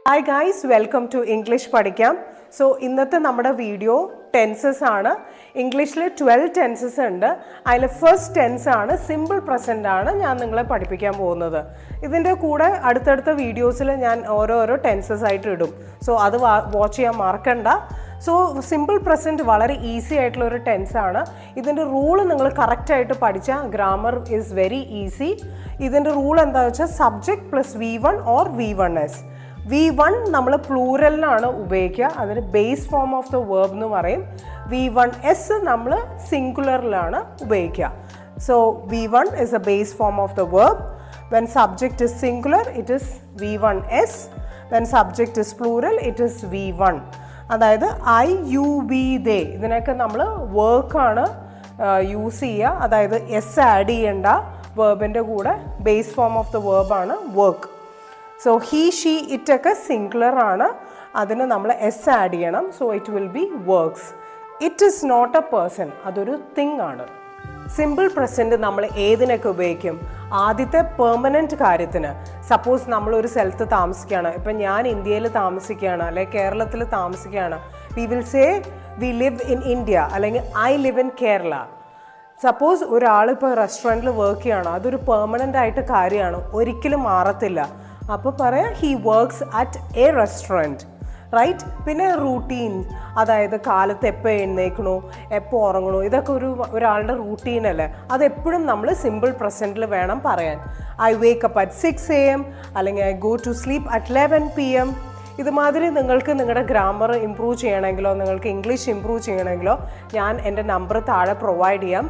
Hi guys, welcome to English പഠിക്കാം. So ഇന്നത്തെ നമ്മുടെ വീഡിയോ ടെൻസസ് ആണ്. ഇംഗ്ലീഷിൽ 12 ടെൻസസ് ഉണ്ട്. അതിൽ ഫസ്റ്റ് ടെൻസ് ആണ്, സിമ്പിൾ പ്രസന്റ് ആണ് ഞാൻ നിങ്ങളെ പഠിപ്പിക്കാൻ പോകുന്നത്. ഇതിൻ്റെ കൂടെ അടുത്തടുത്ത വീഡിയോസിൽ ഞാൻ ഓരോരോ ടെൻസസ് ആയിട്ട് ഇടും. സോ അത് വാച്ച് ചെയ്യാൻ മറക്കണ്ട. സോ സിമ്പിൾ പ്രസൻറ്റ് വളരെ ഈസി ആയിട്ടുള്ള ഒരു ടെൻസ് ആണ്. ഇതിൻ്റെ റൂൾ നിങ്ങൾ കറക്റ്റായിട്ട് പഠിച്ചാൽ ഗ്രാമർ ഈസ് വെരി ഈസി. ഇതിൻ്റെ റൂൾ എന്താണെന്ന് വെച്ചാൽ subject plus V1 or V1s. V1 നമ്മൾ പ്ലൂറലിനാണ് ഉപയോഗിക്കുക, അതിന് base form of the verb എന്ന് പറയും. V1s നമ്മൾ സിംഗുലറിലാണ് ഉപയോഗിക്കുക. So V1 is a base form of the verb. When subject is singular, it is V1s. When subject is plural, it is V1. അതായത് I, you, we, they ഇതിനൊക്കെ നമ്മൾ വർക്കാണ് use ചെയ്യുക. അതായത് എസ് ആഡ് ചെയ്യേണ്ട വേർബിൻ്റെ കൂടെ ബേസ് ഫോം ഓഫ് ദ വേർബാണ് വർക്ക്. സോ ഹീ, ഷീ, ഇറ്റൊക്കെ സിംഗുലർ ആണ്, അതിന് നമ്മൾ എസ് ആഡ് ചെയ്യണം. So it will be works. It is not a person, അതൊരു തിങ് ആണ്. സിമ്പിൾ പ്രസൻറ്റ് നമ്മൾ ഏതിനൊക്കെ ഉപയോഗിക്കും? ആദ്യത്തെ പെർമനൻറ്റ് കാര്യത്തിന്. സപ്പോസ് നമ്മളൊരു സ്ഥലത്ത് താമസിക്കുകയാണ്, ഇപ്പം ഞാൻ ഇന്ത്യയിൽ താമസിക്കുകയാണ് അല്ലെങ്കിൽ കേരളത്തിൽ താമസിക്കുകയാണ്. We will say we live in India അല്ലെങ്കിൽ I live in Kerala. Suppose ഒരാളിപ്പോൾ റെസ്റ്റോറൻറ്റിൽ വർക്ക് ചെയ്യണം, അതൊരു പെർമനൻ്റ് ആയിട്ട് കാര്യമാണ്, ഒരിക്കലും മാറത്തില്ല. അപ്പോൾ പറയാം he works at a restaurant, right? പിന്നെ റൂട്ടീൻ, അതായത് കാലത്ത് എപ്പോൾ എഴുന്നേക്കണോ എപ്പോൾ ഉറങ്ങണോ, ഇതൊക്കെ ഒരാളുടെ റൂട്ടീനല്ലേ, അതെപ്പോഴും നമ്മൾ സിമ്പിൾ പ്രസൻറ്റിൽ വേണം പറയാൻ. I wake up at 6 AM അല്ലെങ്കിൽ I go to sleep at 11 PM. ഇതുമാതിരി നിങ്ങൾക്ക് നിങ്ങളുടെ ഗ്രാമർ ഇമ്പ്രൂവ് ചെയ്യണമെങ്കിലോ നിങ്ങൾക്ക് ഇംഗ്ലീഷ് ഇമ്പ്രൂവ് ചെയ്യണമെങ്കിലോ ഞാൻ എൻ്റെ നമ്പർ താഴെ പ്രൊവൈഡ് ചെയ്യാം,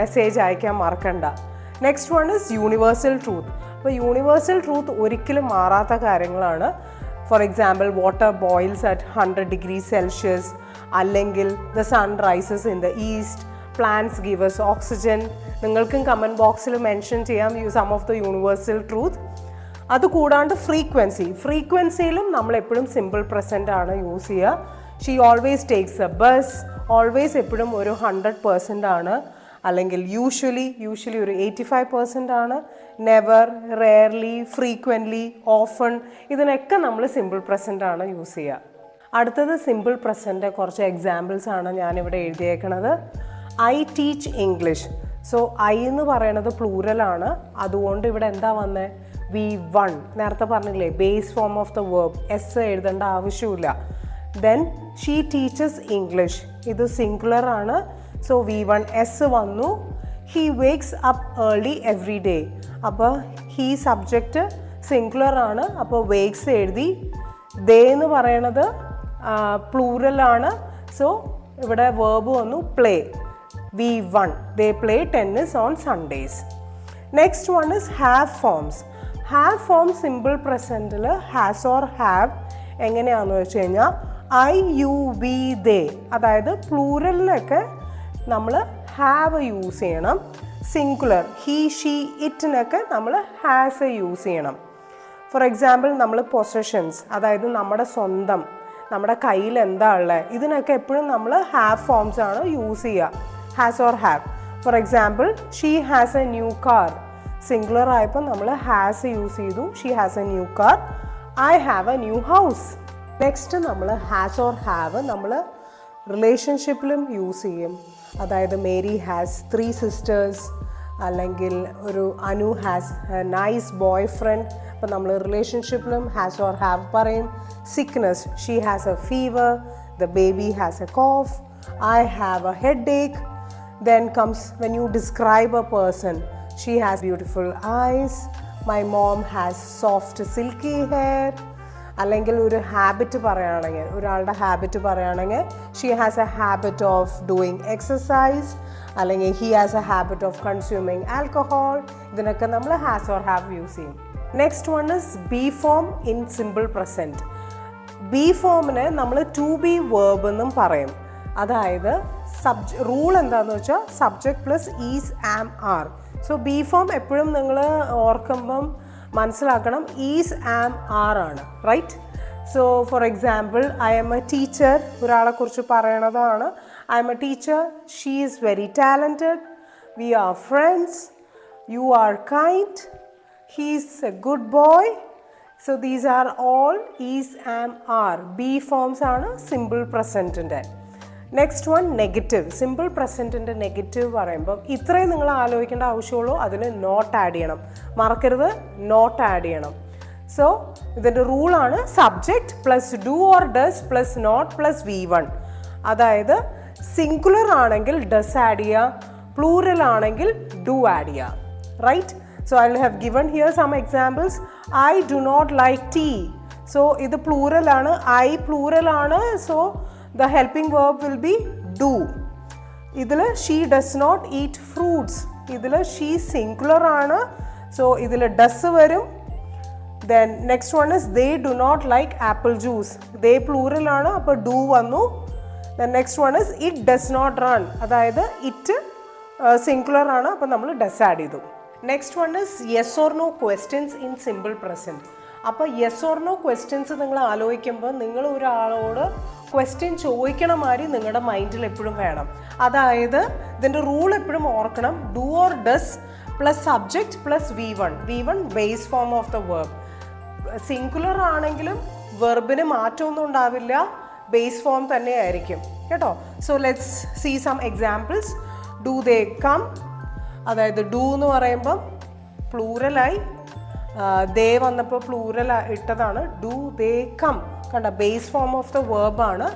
മെസ്സേജ് അയക്കാൻ മറക്കണ്ട. Next one is universal truth. അപ്പോൾ യൂണിവേഴ്സൽ ട്രൂത്ത് ഒരിക്കലും മാറാത്ത കാര്യങ്ങളാണ്. For example, water boils at 100 degrees Celsius, അല്ലെങ്കിൽ the sun rises in the east, plants give us oxygen. നിങ്ങൾക്കും കമൻറ്റ് ബോക്സിൽ മെൻഷൻ ചെയ്യാം some of the universal truth. അതുകൂടാണ്ട് ഫ്രീക്വൻസിയിലും നമ്മൾ എപ്പോഴും സിമ്പിൾ പ്രസൻ്റ് ആണ് യൂസ് ചെയ്യുക. She always takes a bus, always എപ്പോഴും ഒരു 100% ആണ്, അല്ലെങ്കിൽ യൂഷ്വലി ഒരു 85% ആണ്. നെവർ, റെയർലി, ഫ്രീക്വൻ്റ്ലി, ഓഫൺ, ഇതിനൊക്കെ നമ്മൾ സിമ്പിൾ പ്രസൻ്റ് ആണ് യൂസ് ചെയ്യുക. അടുത്തത് സിമ്പിൾ പ്രസൻ്റ് കുറച്ച് എക്സാമ്പിൾസ് ആണ് ഞാനിവിടെ എഴുതിയേക്കണത്. I teach English. So I എന്ന് പറയണത് പ്ലൂറലാണ്, അതുകൊണ്ട് ഇവിടെ എന്താ വന്നത്? V1. നേരത്തെ പറഞ്ഞില്ലേ base form of the verb, S എഴുതേണ്ട ആവശ്യമില്ല. ദെൻ ഷീ ടീച്ചസ് ഇംഗ്ലീഷ്, ഇത് സിംഗുലർ ആണ്. സോ V1s വന്നു. He wakes up early every day. അപ്പോൾ ഹീ സബ്ജക്റ്റ് സിംഗുലർ ആണ്, അപ്പോൾ വേക്സ് എഴുതി. ദേ എന്ന് പറയണത് പ്ലൂറലാണ്. സോ ഇവിടെ വേർബ് വന്നു play. V1, they play tennis on Sundays. Next one is have forms. Have form simple പ്രസൻറ്റിൽ ഹാസ് ഓർ ഹാവ് എങ്ങനെയാണെന്ന് വെച്ച് കഴിഞ്ഞാൽ ഐ, യു, വി, ദേ, അതായത് പ്ലൂറലിനൊക്കെ നമ്മൾ ഹാവ് യൂസ് ചെയ്യണം. സിംഗുലർ ഹീ, ഷീ, ഇറ്റിനൊക്കെ നമ്മൾ ഹാസ് യൂസ് ചെയ്യണം. ഫോർ എക്സാമ്പിൾ, നമ്മൾ പൊസഷൻസ്, അതായത് നമ്മുടെ സ്വന്തം, നമ്മുടെ കയ്യിൽ എന്താ ഉള്ളത്, ഇതിനൊക്കെ എപ്പോഴും നമ്മൾ ഹാവ് ഫോംസ് ആണ് യൂസ് ചെയ്യുക, has or have. For example, she has A new car, singular ആയപ്പോൾ നമ്മൾ ഹാസ് യൂസ് ചെയ്തു. She has A new car. I have A new house. Next നമ്മൾ ഹാസ് ഓർ ഹാവ് നമ്മൾ റിലേഷൻഷിപ്പിലും യൂസ് ചെയ്യും. അതായത് Mary has 3 sisters, അല്ലെങ്കിൽ ഒരു Anu has a nice boy friend. അപ്പോൾ നമ്മൾ റിലേഷൻഷിപ്പിലും ഹാസ് ഓർ ഹാവ് പറയും. Sickness, she has a fever, the baby has a cough, I have a headache. Then comes when you describe a person, she has beautiful eyes, my mom has soft silky hair. അല്ലെങ്കിൽ ഒരു habit പറയുകയാണെങ്കിൽ, ഒരാളുടെ habit പറയുകയാണെങ്കിൽ she has a habit of doing exercise, അല്ലെങ്കിൽ he has a habit of consuming alcohol. ഇതിനൊക്കെ നമ്മൾ has or have use ചെയ്യും. Next one is be form in simple present. Be ഫോമിനെ നമ്മൾ ടു ബി വേർബ് എന്നും പറയും. അതായത് റൂൾ എന്താണെന്ന് വെച്ചാൽ subject plus is, am, are. So be form എപ്പോഴും നിങ്ങൾ ഓർക്കുമ്പം മനസ്സിലാക്കണം ഈസ്, ആം, ആർ ആണ്, right? So for example, I am a teacher, ഒരാളെക്കുറിച്ച് പറയണതാണ്. I am a teacher, she is very talented, we are friends, you are kind, he is a good boy, So these are all is, am, are. Be forms ആണ് simple പ്രസൻറ്റിൻ്റെ. Next one negative. Simple പ്രസൻറ്റിൻ്റെ negative പറയുമ്പോൾ ഇത്രയും നിങ്ങൾ ആലോചിക്കേണ്ട ആവശ്യമുള്ളൂ. അതിന് not add ചെയ്യണം. മറക്കരുത്, നോട്ട് ആഡ് ചെയ്യണം. സോ ഇതിൻ്റെ റൂളാണ് subject plus do or does plus not plus V1. അതായത് സിംഗുലർ ആണെങ്കിൽ ഡസ് ആഡ് ചെയ്യുക, പ്ലൂറൽ ആണെങ്കിൽ ഡു ആഡ് ചെയ്യുക. Right? So I will have given here some examples. I do not like tea. So ഇത് plural ആണ്, I plural ആണ്. So the helping verb will be do. ഇതിൽ she does not eat fruits. ഇതിൽ she singular ആണ്. So ഇതിൽ does വരും. Then next one is they do not like apple juice. They plural ആണ്, അപ്പോൾ do വന്നു. Then next one is it does not run. അതായത് it singular ആണ്, അപ്പോൾ നമ്മൾ does add ചെയ്തു. Next one is yes or no questions in simple present. അപ്പോൾ yes or no questions നിങ്ങൾ ആലോചിക്കുമ്പോൾ നിങ്ങൾ ഒരാളോട് ക്വസ്റ്റ്യൻ ചോദിക്കണ മാതിരി നിങ്ങളുടെ മൈൻഡിൽ എപ്പോഴും വേണം. അതായത് ഇതിൻ്റെ റൂൾ എപ്പോഴും ഓർക്കണം. Do or does plus subject plus V1. V1 base form of the verb. Singular ആണെങ്കിലും വെർബിന് മാറ്റമൊന്നും ഉണ്ടാവില്ല, ബേസ് ഫോം തന്നെ ആയിരിക്കും കേട്ടോ. So let's see some examples. Do they come, അതായത് ഡു എന്ന് പറയുമ്പം പ്ലൂറലായി, ദേ വന്നപ്പോൾ പ്ലൂറൽ ഇട്ടതാണ്. ഡു ദേ കം, കണ്ട ബേസ് ഫോം ഓഫ് ദ വേർബാണ്.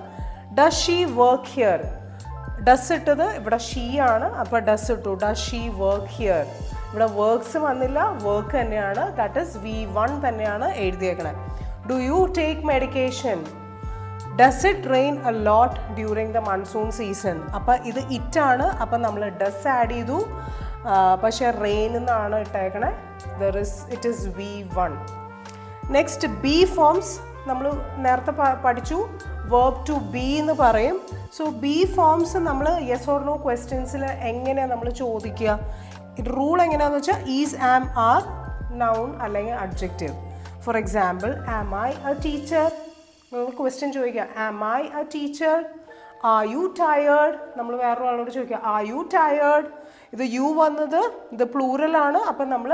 Does she work here, does ഇട്ടത് ഇവിടെ ഷീ ആണ്, അപ്പോൾ ഡസ് ഇട്ടു. ഡസ് ഷീ വർക്ക് ഹിയർ, ഇവിടെ വർക്ക്സ് വന്നില്ല, വർക്ക് തന്നെയാണ്. ദാറ്റ് ഇസ് V1 തന്നെയാണ് എഴുതിയേക്കണേ. Do you take medication, does it rain a lot during the monsoon season. അപ്പോൾ ഇത് ഇറ്റാണ്, അപ്പം നമ്മൾ ഡസ് ആഡ് ചെയ്തു. പക്ഷേ റെയിൻ എന്നാണ് ഇട്ടേക്കണേ. It is V1. Next be forms നമ്മൾ നേരത്തെ പഠിച്ചു. വേർബ് ടു ബി എന്ന് പറയും. സോ ബി ഫോംസ് നമ്മൾ യെസ് ഓർ നോ ക്വസ്റ്റ്യൻസിൽ എങ്ങനെയാണ് നമ്മൾ ചോദിക്കുക? റൂൾ എങ്ങനെയാണെന്ന് വെച്ചാൽ ഈസ്, ആം, ആർ, നൗൺ അല്ലെങ്കിൽ adjective. For example, am I a teacher, നമ്മൾ ക്വസ്റ്റ്യൻ ചോദിക്കുക am I a teacher. Are you tired, നമ്മൾ വേറൊരാളോട് ചോദിക്കുക ആർ യു ടയേർഡ്. ഇത് യു വന്നത് ഇത് പ്ലൂറലാണ്, അപ്പം നമ്മൾ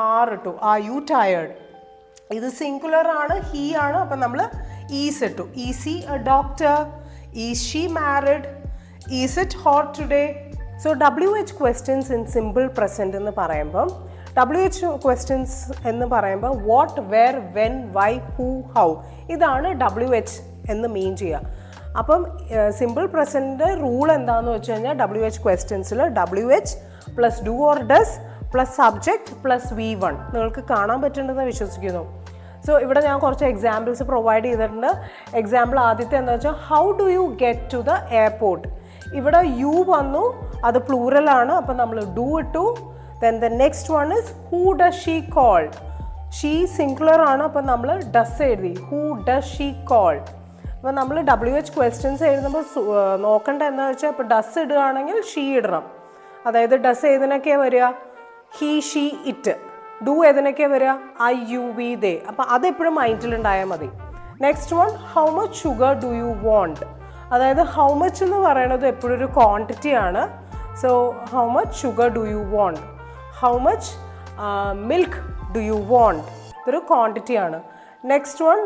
ആർ ഇട്ടു, ആർ യു ടയേർഡ്. ഇത് സിംഗുലർ ആണ്, ഹീ ആണ്, അപ്പം നമ്മൾ ഈസ് ഇട്ടു. Is he a doctor, is she married, is it hot today. So WH questions in simple present എന്ന് പറയുമ്പം WH ക്വസ്റ്റ്യൻസ് എന്ന് പറയുമ്പോൾ what, where, when, why, who, how, ഇതാണ് WH എന്ന് മീൻ ചെയ്യുക. അപ്പം സിമ്പിൾ പ്രസൻറ്റ് റൂൾ എന്താണെന്ന് വെച്ച് കഴിഞ്ഞാൽ WH ക്വസ്റ്റ്യൻസിൽ WH plus do or does plus subject plus V1 നിങ്ങൾക്ക് കാണാൻ പറ്റുന്നുണ്ടെന്ന് വിശ്വസിക്കുന്നു. സോ ഇവിടെ ഞാൻ കുറച്ച് എക്സാമ്പിൾസ് പ്രൊവൈഡ് ചെയ്തിട്ടുണ്ട്. എക്സാമ്പിൾ ആദ്യത്തെ എന്താ വെച്ചാൽ how do you get to the airport. ഇവിടെ യു വന്നു, അത് പ്ലൂറലാണ്, അപ്പം നമ്മൾ ഡു ഇട്ടു. Then the next one is who does she call. She singular ആണ്, അപ്പം നമ്മൾ ഡസ് എഴുതി. Who does she call. അപ്പോൾ നമ്മൾ WH ക്വസ്റ്റ്യൻസ് എഴുതുമ്പോൾ നോക്കേണ്ട എന്താ വെച്ചാൽ ഇപ്പോൾ ഡസ് ഇടുകയാണെങ്കിൽ ഷീ ഇടണം. അതായത് ഡസ് ഏതിനൊക്കെയാണ് വരിക? He, she, it. ഡു ഏതിനൊക്കെയാണ് വരിക? I, you, we, they. അപ്പോൾ അതെപ്പോഴും മൈൻഡിലുണ്ടായാൽ മതി. Next one, how much sugar do you want. അതായത് ഹൗ മച്ച് എന്ന് പറയുന്നത് എപ്പോഴും ഒരു ക്വാണ്ടിറ്റി ആണ്. So how much sugar do you want, how much milk do you want, ഇതൊരു ക്വാണ്ടിറ്റി ആണ്. Next one,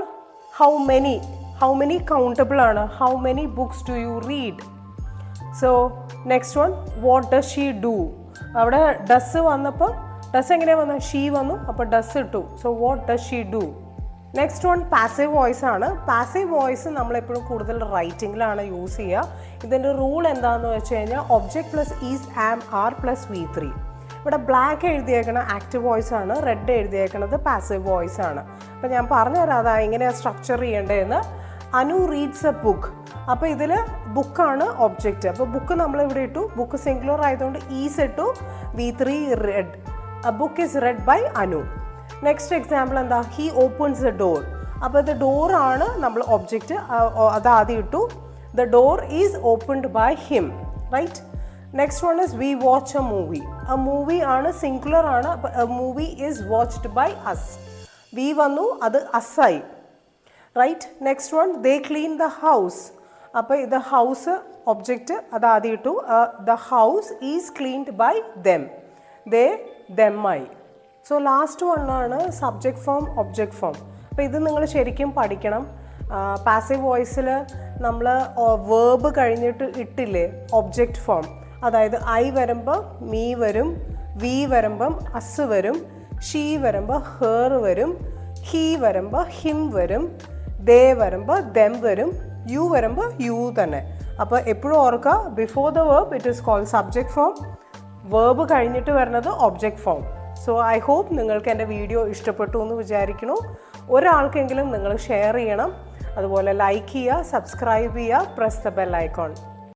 how many, how many countable ആണ്. How many books do you read. So next one, what does she do. അവിടെ does വന്നപ്പോൾ does എങ്ങനെയാണ് വന്നത്? She വന്നു, അപ്പോൾ does ഇട്ടു. So what does she do. Next one passive voice ആണ്. Passive voice നമ്മളെപ്പോഴും കൂടുതൽ റൈറ്റിങ്ങിലാണ് യൂസ് ചെയ്യുക. ഇതിൻ്റെ റൂൾ എന്താണെന്ന് വെച്ച് കഴിഞ്ഞാൽ object plus is, am, are plus V3. ഇവിടെ ബ്ലാക്ക് എഴുതിയേക്കണ ആക്റ്റീവ് വോയിസ് ആണ്, റെഡ് എഴുതിയേക്കണത് പാസീവ് വോയിസ് ആണ്. അപ്പോൾ ഞാൻ പറഞ്ഞുതരാം അതാ എങ്ങനെയാണ് സ്ട്രക്ചർ ചെയ്യേണ്ടതെന്ന്. Anu reads a book. അപ്പോൾ ഇതിൽ ബുക്കാണ് ഒബ്ജക്റ്റ്. അപ്പോൾ ബുക്ക് നമ്മളിവിടെ ഇട്ടു, ബുക്ക് സിംഗുലർ ആയതുകൊണ്ട് ഈസ് ഇട്ടു, V3 read. A book is read by Anu. Next example എന്താ? He opens a door. അപ്പോൾ ഇത് ഡോറാണ് നമ്മൾ ഒബ്ജക്റ്റ്, അത് ആദ്യം ഇട്ടു. The door is opened by him, right? Next one is we watch a movie. A movie ആണ്, സിംഗുലർ ആണ്, അപ്പോൾ a movie is watched by us. We വന്നു, അത് അസായി, right? Next one, they clean the house. അപ്പോൾ ഇത് house object, അത് ആദ്യം ഇട്ടു. The house is cleaned by them. They, ദെമ്മായി. സോ ലാസ്റ്റ് വണ്ണാണ് സബ്ജക്റ്റ് ഫോം ഒബ്ജക്റ്റ് ഫോം. അപ്പോൾ ഇത് നിങ്ങൾ ശരിക്കും പഠിക്കണം. പാസീവ് വോയിസിൽ നമ്മൾ വേർബ് കഴിഞ്ഞിട്ട് ഇട്ടില്ലേ ഒബ്ജക്റ്റ് ഫോം, അതായത് ഐ വരുമ്പോൾ മീ വരും, വി വരുമ്പം അസ് വരും, ഷീ വരുമ്പോൾ ഹേർ വരും, ഹീ വരുമ്പോൾ ഹിം വരും, ദേ വരുമ്പോൾ ദെം വരും, യു വരുമ്പോൾ യു തന്നെ. അപ്പോൾ എപ്പോഴും ഓർക്കുക, before the verb it is called subject form, verb കഴിഞ്ഞിട്ട് വരുന്നത് object form. So I hope നിങ്ങൾക്ക് എൻ്റെ വീഡിയോ ഇഷ്ടപ്പെട്ടു എന്ന് വിചാരിക്കുന്നു. ഒരാൾക്കെങ്കിലും നിങ്ങൾ ഷെയർ ചെയ്യണം, അതുപോലെ ലൈക്ക് ചെയ്യുക, സബ്സ്ക്രൈബ് ചെയ്യുക, പ്രസ് ദ ബെൽ ഐക്കോൺ.